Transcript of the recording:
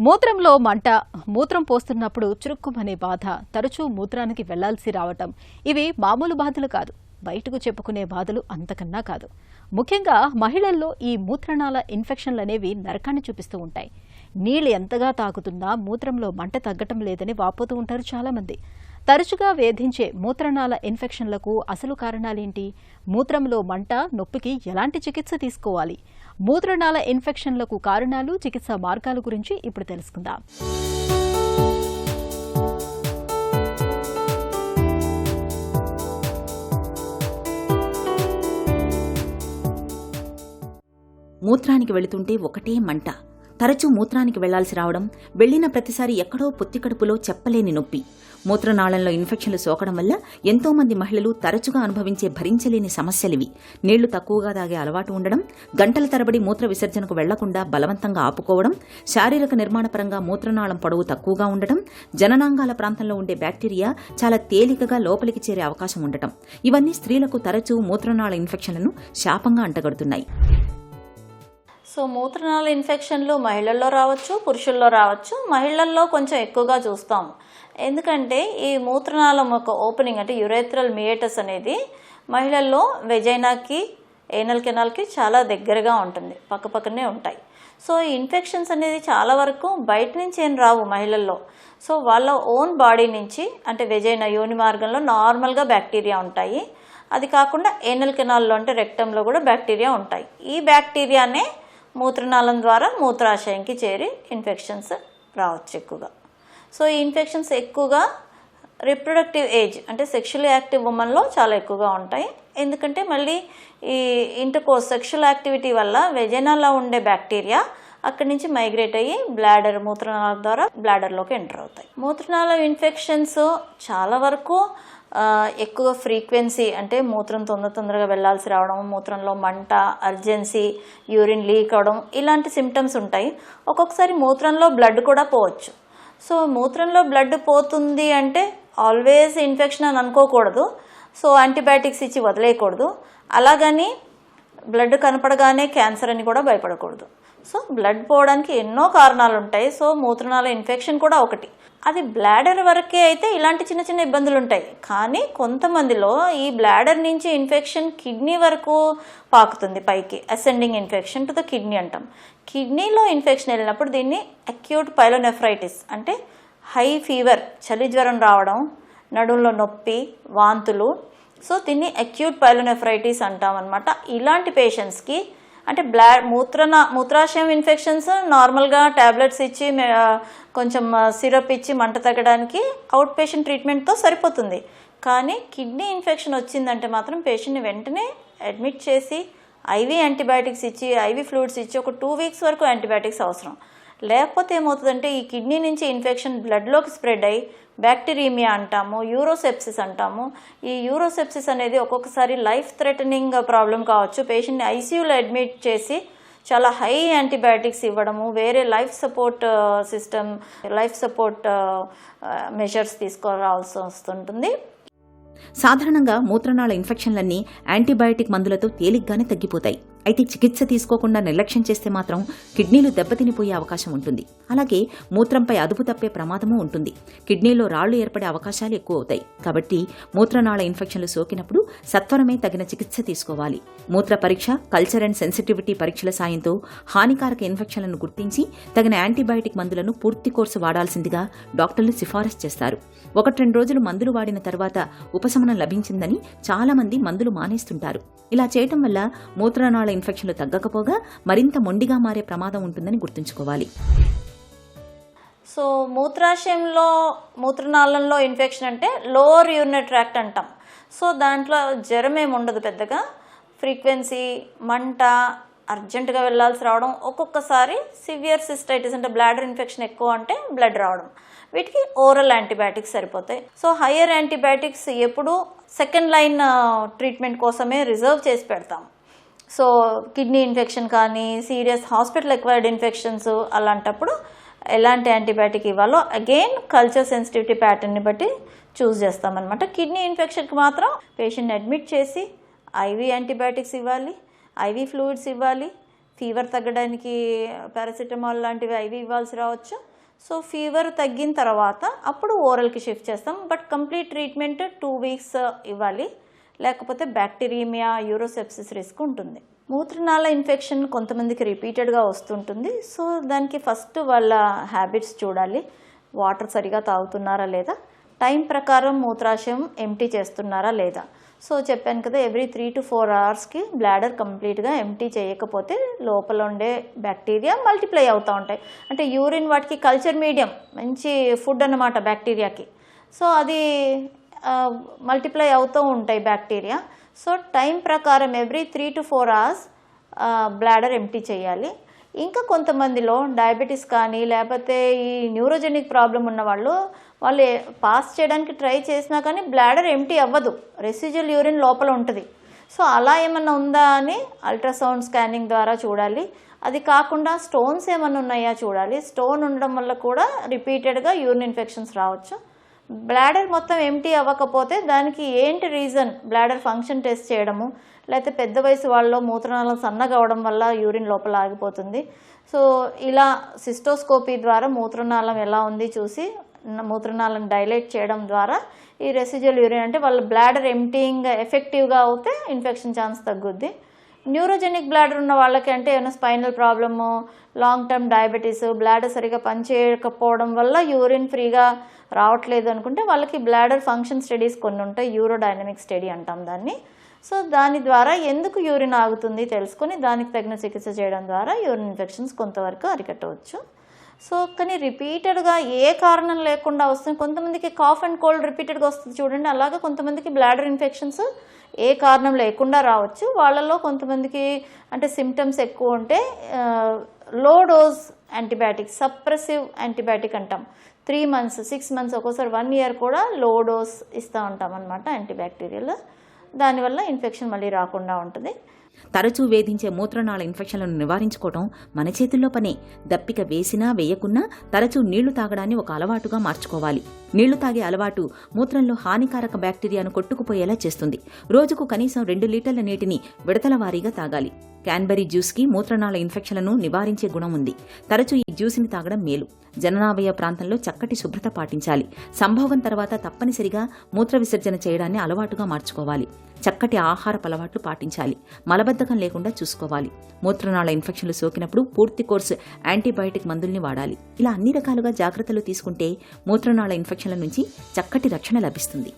మూత్రంలో మంట, మూత్రం పోస్తున్నప్పుడు చురుక్కుమనే బాధ, తరచూ మూత్రానికి వెళ్లాల్సి రావటం ఇవి మామూలు బాధలు కాదు. బయటకు చెప్పుకునే బాధలు అంతకన్నా కాదు. ముఖ్యంగా మహిళల్లో ఈ మూత్రనాళ ఇన్ఫెక్షన్లనేవి నరకాన్ని చూపిస్తూ ఉంటాయి. నీళ్లు ఎంతగా తాగుతున్నా మూత్రంలో మంట తగ్గటం లేదని వాపోతూ ఉంటారు చాలామంది. తరచుగా వేధించే మూత్రనాళ ఇన్ఫెక్షన్లకు అసలు కారణాలేంటి? మూత్రంలో మంట, నొప్పికి ఎలాంటి చికిత్స తీసుకోవాలి? మూత్రనాళ ఇన్ఫెక్షన్లకు కారణాలు, చికిత్సా మార్గాల గురించి ఇప్పుడు తెలుసుకుందాం. మూత్రానికి వెళుతుంటే ఒకటే మంట, తరచూ మూత్రానికి వెళ్లాల్సి రావడం, వెళ్లిన ప్రతిసారి ఎక్కడో పొత్తికడుపులో చెప్పలేని నొప్పి. మూత్రనాళంలో ఇన్ఫెక్షన్లు సోకడం వల్ల ఎంతో మంది మహిళలు తరచుగా అనుభవించే భరించలేని సమస్యలివి. నీళ్లు తక్కువగా తాగే అలవాటు ఉండడం, గంటల తరబడి మూత్ర విసర్జనకు వెళ్లకుండా బలవంతంగా ఆపుకోవడం, శారీరక నిర్మాణపరంగా మూత్రనాళం పొడవు తక్కువగా ఉండటం, జననాంగాల ప్రాంతంలో ఉండే బ్యాక్టీరియా చాలా తేలికగా లోపలికి చేరే అవకాశం ఉండటం, ఇవన్నీ స్త్రీలకు తరచూ మూత్రనాళ ఇన్ఫెక్షన్లను శాపంగా అంటగడుతున్నాయి. సో మూత్రనాళ ఇన్ఫెక్షన్లు మహిళల్లో రావచ్చు, పురుషుల్లో రావచ్చు. మహిళల్లో కొంచెం ఎక్కువగా చూస్తాం. ఎందుకంటే ఈ మూత్రనాళం ఒక ఓపెనింగ్ అంటే యురేథ్రల్ మియేటస్ అనేది మహిళల్లో వెజైనాకి, ఏనల్ కెనాల్కి చాలా దగ్గరగా ఉంటుంది, పక్కపక్కనే ఉంటాయి. సో ఈ ఇన్ఫెక్షన్స్ అనేది చాలా వరకు బయట నుంచి ఏం రావు మహిళల్లో. సో వాళ్ళ ఓన్ బాడీ నుంచి అంటే వెజైనా యోని మార్గంలో నార్మల్గా బ్యాక్టీరియా ఉంటాయి. అది కాకుండా ఏనల్ కెనాల్లో అంటే రెక్టంలో కూడా బ్యాక్టీరియా ఉంటాయి. ఈ బ్యాక్టీరియానే మూత్రనాళం ద్వారా మూత్రాశయంకి చేరి ఇన్ఫెక్షన్స్ రావచ్చు ఎక్కువగా. సో ఈ ఇన్ఫెక్షన్స్ ఎక్కువగా రిప్రొడక్టివ్ ఏజ్ అంటే సెక్షువల్ యాక్టివ్ ఉమెన్లో చాలా ఎక్కువగా ఉంటాయి. ఎందుకంటే మళ్ళీ ఈ ఇంటర్కోర్స్ సెక్షువల్ యాక్టివిటీ వల్ల వెజైనాలో ఉండే బ్యాక్టీరియా అక్కడి నుంచి మైగ్రేట్ అయ్యి బ్లాడర్ మూత్రనాళం ద్వారా బ్లాడర్లోకి ఎంటర్ అవుతాయి. మూత్రనాళ ఇన్ఫెక్షన్స్ చాలా వరకు ఎక్కువ ఫ్రీక్వెన్సీ అంటే మూత్రం తొందరగా వెళ్లాల్సి రావడం, మూత్రంలో మంట, అర్జెన్సీ, యూరిన్ లీక్ అవడం, ఇలాంటి సిమ్టమ్స్ ఉంటాయి. ఒక్కొక్కసారి మూత్రంలో బ్లడ్ కూడా పోవచ్చు. సో మూత్రంలో బ్లడ్ పోతుంది అంటే ఆల్వేస్ ఇన్ఫెక్షన్ అని అనుకోకూడదు. సో యాంటీబయాటిక్స్ ఇచ్చి వదిలేయకూడదు. అలాగని బ్లడ్ కనపడగానే క్యాన్సర్ అని కూడా భయపడకూడదు. సో బ్లడ్ పోవడానికి ఎన్నో కారణాలు ఉంటాయి. సో మూత్రనాళ ఇన్ఫెక్షన్ కూడా ఒకటి. అది బ్లాడర్ వరకే అయితే ఇలాంటి చిన్న చిన్న ఇబ్బందులు ఉంటాయి. కానీ కొంతమందిలో ఈ బ్లాడర్ నుంచి ఇన్ఫెక్షన్ కిడ్నీ వరకు పాకుతుంది పైకి. Ascending infection to the kidney అంటాం. కిడ్నీలో ఇన్ఫెక్షన్ వెళ్ళినప్పుడు దీన్ని అక్యూట్ పైలోనెఫ్రైటిస్ అంటే హై ఫీవర్, చలి జ్వరం రావడం, నడుంలో నొప్పి, వాంతులు. సో దీన్ని అక్యూట్ పైలోనెఫ్రైటిస్ అంటాం అనమాట. ఇలాంటి పేషెంట్స్కి అంటే మూత్రాశయం ఇన్ఫెక్షన్స్ నార్మల్గా ట్యాబ్లెట్స్ ఇచ్చి కొంచెం సిరప్ ఇచ్చి మంట తగ్గడానికి అవుట్ పేషెంట్ ట్రీట్మెంట్తో సరిపోతుంది. కానీ కిడ్నీ ఇన్ఫెక్షన్ వచ్చిందంటే మాత్రం పేషెంట్ని వెంటనే అడ్మిట్ చేసి ఐవీ యాంటీబయాటిక్స్ ఇచ్చి, ఐవీ ఫ్లూయిడ్స్ ఇచ్చి ఒక 2 వీక్స్ వరకు యాంటీబయాటిక్స్ అవసరం. లేకపోతే ఏమవుతుందంటే ఈ కిడ్నీ నుంచి ఇన్ఫెక్షన్ బ్లడ్లోకి స్ప్రెడ్ అయ్యి బ్యాక్టీరియమియా అంటాము, యూరోసెప్సిస్ అంటాము. ఈ యూరోసెప్సిస్ అనేది ఒక్కొక్కసారి లైఫ్ థ్రెటనింగ్ ప్రాబ్లం కావచ్చు. పేషెంట్ని ఐసీయూలో అడ్మిట్ చేసి చాలా హై యాంటీబయాటిక్స్ ఇవ్వడము, వేరే life support system, life support measures తీసుకోవాల్సి వస్తుంటుంది. సాధారణంగా మూత్రనాళ ఇన్ఫెక్షన్లన్నీ యాంటీబయాటిక్ మందులతో తేలిగ్గానే తగ్గిపోతాయి. అయితే చికిత్స తీసుకోకుండా నిర్లక్ష్యం చేస్తే మాత్రం కిడ్నీలు దెబ్బతినిపోయే అవకాశం ఉంటుంది. అలాగే మూత్రంపై అదుపు తప్పే ప్రమాదమూ ఉంటుంది. కిడ్నీలో రాళ్లు ఏర్పడే అవకాశాలు ఎక్కువ అవుతాయి. కాబట్టి మూత్రనాళ ఇన్ఫెక్షన్లు సోకినప్పుడు సత్వరమే తగిన చికిత్స తీసుకోవాలి. మూత్ర పరీక్ష, కల్చర్ అండ్ సెన్సిటివిటీ పరీక్షల సాయంతో హానికారక ఇన్ఫెక్షన్లను గుర్తించి తగిన యాంటీబయాటిక్ మందులను పూర్తి కోర్సు వాడాల్సిందిగా డాక్టర్లు సిఫారసు చేస్తారు. 1-2 రోజులు మందులు వాడిన తర్వాత ఉపశమనం లభించిందని చాలా మంది మందులు మానేస్తుంటారు. ఇలా చేయటం వల్ల మూత్రనాళ ఇన్ఫెక్షన్లు తగ్గకపోగా మరింత మొండిగా మారే ప్రమాదం ఉంటుందని గుర్తుంచుకోవాలి. సో మూత్రనాళంలో ఇన్ఫెక్షన్ అంటే లోవర్ యూరినరీ ట్రాక్ట్ అంటాం. సో దాంట్లో జ్వరం ఏమి ఉండదు పెద్దగా. ఫ్రీక్వెన్సీ, మంట, అర్జెంటుగా వెళ్లాల్సి రావడం, ఒక్కొక్కసారి సివియర్ సిస్టైటిస్ అంటే బ్లాడర్ ఇన్ఫెక్షన్ ఎక్కువ అంటే బ్లడ్ రావడం. వీటికి ఓరల్ యాంటీబయాటిక్స్ సరిపోతాయి. సో హయ్యర్ యాంటీబయాటిక్స్ ఎప్పుడు సెకండ్ లైన్ ట్రీట్మెంట్ కోసమే రిజర్వ్ చేసి పెడతాం. సో కిడ్నీ ఇన్ఫెక్షన్ కానీ సీరియస్ హాస్పిటల్ ఎక్వైర్డ్ ఇన్ఫెక్షన్స్ అలాంటప్పుడు ఎలాంటి యాంటీబయాటిక్ ఇవ్వాలో అగైన్ కల్చర్ సెన్సిటివిటీ ప్యాటర్న్ని బట్టి చూస్ చేస్తామన్నమాట. కిడ్నీ ఇన్ఫెక్షన్కి మాత్రం పేషెంట్ని అడ్మిట్ చేసి ఐవీ యాంటీబయాటిక్స్ ఇవ్వాలి, ఐవీ ఫ్లూయిడ్స్ ఇవ్వాలి, ఫీవర్ తగ్గడానికి పారాసిటమాల్ లాంటివి అవి ఇవ్వాల్సి రావచ్చు. సో ఫీవర్ తగ్గిన తర్వాత అప్పుడు ఓరల్కి షిఫ్ట్ చేస్తాం. బట్ కంప్లీట్ ట్రీట్మెంట్ 2 వీక్స్ ఇవ్వాలి, లేకపోతే బ్యాక్టీరియమియా, యూరోసెప్సిస్ రిస్క్ ఉంటుంది. మూత్రనాళ ఇన్ఫెక్షన్ కొంతమందికి రిపీటెడ్గా వస్తుంటుంది. సో దానికి ఫస్ట్ వాళ్ళ హ్యాబిట్స్ చూడాలి. వాటర్ సరిగా తాగుతున్నారా లేదా, టైం ప్రకారం మూత్రాశయం ఎంటీ చేస్తున్నారా లేదా. సో చెప్పాను కదా, ఎవ్రీ 3 to 4 అవర్స్కి బ్లాడర్ కంప్లీట్గా ఎంటీ చేయకపోతే లోపల ఉండే బ్యాక్టీరియా మల్టిప్లై అవుతూ ఉంటాయి. అంటే యూరిన్ వాటికి కల్చర్ మీడియం, మంచి ఫుడ్ అన్నమాట బ్యాక్టీరియాకి. సో అది మల్టిప్లై అవుతూ ఉంటాయి బ్యాక్టీరియా. సో టైం ప్రకారం every 3 to 4 hours bladder empty చేయాలి. ఇంకా కొంతమందిలో డయాబెటీస్ కానీ లేకపోతే ఈ న్యూరోజెనిక్ ప్రాబ్లం ఉన్న వాళ్ళు పాస్ చేయడానికి ట్రై చేసినా కానీ బ్లాడర్ ఎంటీ అవ్వదు, రెసిడ్యువల్ యూరిన్ లోపల ఉంటుంది. సో అలా ఏమన్నా ఉందా అని అల్ట్రాసౌండ్ స్కానింగ్ ద్వారా చూడాలి. అది కాకుండా స్టోన్స్ ఏమన్నా ఉన్నాయా చూడాలి. స్టోన్ ఉండడం వల్ల కూడా రిపీటెడ్గా యూరిన్ ఇన్ఫెక్షన్స్ రావచ్చు. బ్లాడర్ మొత్తం ఎంటీ అవ్వకపోతే దానికి ఏంటి రీజన్, బ్లాడర్ ఫంక్షన్ టెస్ట్ చేయడము, లేకపోతే పెద్ద వయసు వాళ్ళలో మూత్రనాళం సన్నగా అవడం వల్ల యూరిన్ లోపల ఆగిపోతుంది. సో ఇలా సిస్టోస్కోపీ ద్వారా మూత్రనాళం ఎలా ఉంది చూసి మూత్రనాళం డైలేట్ చేయడం ద్వారా ఈ రెసిడ్యువల్ యూరిన్ అంటే వాళ్ళ బ్లాడర్ ఎంటీయింగ్ ఎఫెక్టివ్గా అవుతే ఇన్ఫెక్షన్ ఛాన్స్ తగ్గుద్ది. న్యూరోజెనిక్ బ్లాడర్ ఉన్న వాళ్ళకి అంటే ఏమైనా spinal problem, long term diabetes, bladder సరిగా పనిచేయకపోవడం వల్ల యూరిన్ ఫ్రీగా రావట్లేదు అనుకుంటే వాళ్ళకి బ్లాడర్ ఫంక్షన్ స్టడీస్ కొన్ని ఉంటాయి, యూరోడైనమిక్ స్టడీ అంటాం దాన్ని. సో దాని ద్వారా ఎందుకు యూరిన్ ఆగుతుంది తెలుసుకొని దానికి తగిన చికిత్స చేయడం ద్వారా యూరిన్ ఇన్ఫెక్షన్స్ కొంతవరకు అరికట్టవచ్చు. సో కానీ రిపీటెడ్గా ఏ కారణం లేకుండా వస్తుంది. కొంతమందికి కాఫ్ అండ్ కోల్డ్ రిపీటెడ్గా వస్తుంది చూడండి, అలాగే కొంతమందికి బ్లాడర్ ఇన్ఫెక్షన్స్ ఏ కారణం లేకుండా రావచ్చు. వాళ్ళలో కొంతమందికి అంటే సిమ్టమ్స్ ఎక్కువ ఉంటే low dose antibiotic, suppressive antibiotic అంటాం. 3 months, 6 months, ఒక్కోసారి 1 year కూడా లో డోస్ ఇస్తూ ఉంటాం అన్నమాట యాంటీబ్యాక్టీరియల్. దానివల్ల ఇన్ఫెక్షన్ మళ్ళీ రాకుండా ఉంటుంది. తరచూ వేధించే మూత్రనాళ ఇన్ఫెక్షన్లను నివారించుకోవడం మన చేతుల్లో పనే. దప్పిక వేసినా వేయకున్నా తరచూ నీళ్లు తాగడాన్ని ఒక అలవాటుగా మార్చుకోవాలి. నీళ్లు తాగే అలవాటు మూత్రంలో హానికారక బ్యాక్టీరియాను కొట్టుకుపోయేలా చేస్తుంది. రోజుకు కనీసం 2 లీటర్ల నీటిని విడతల వారీగా తాగాలి. క్యాన్బెరీ జ్యూస్కి మూత్రనాళ ఇన్ఫెక్షన్లను నివారించే గుణం ఉంది. తరచూ ఈ జ్యూస్ని తాగడం మేలు. జననాభయ ప్రాంతంలో చక్కటి శుభ్రత పాటించాలి. సంభోగం తర్వాత తప్పనిసరిగా మూత్ర విసర్జన చేయడాన్ని అలవాటుగా మార్చుకోవాలి. చక్కటి ఆహారపు అలవాట్లు పాటించాలి. మలబద్ధకం లేకుండా చూసుకోవాలి. మూత్రనాళ ఇన్ఫెక్షన్లు సోకినప్పుడు పూర్తి కోర్సు యాంటీబయాటిక్ మందుల్ని వాడాలి. ఇలా అన్ని రకాలుగా జాగ్రత్తలు తీసుకుంటే మూత్రనాళ ఇన్ఫెక్షన్ల నుంచి చక్కటి రక్షణ లభిస్తుంది.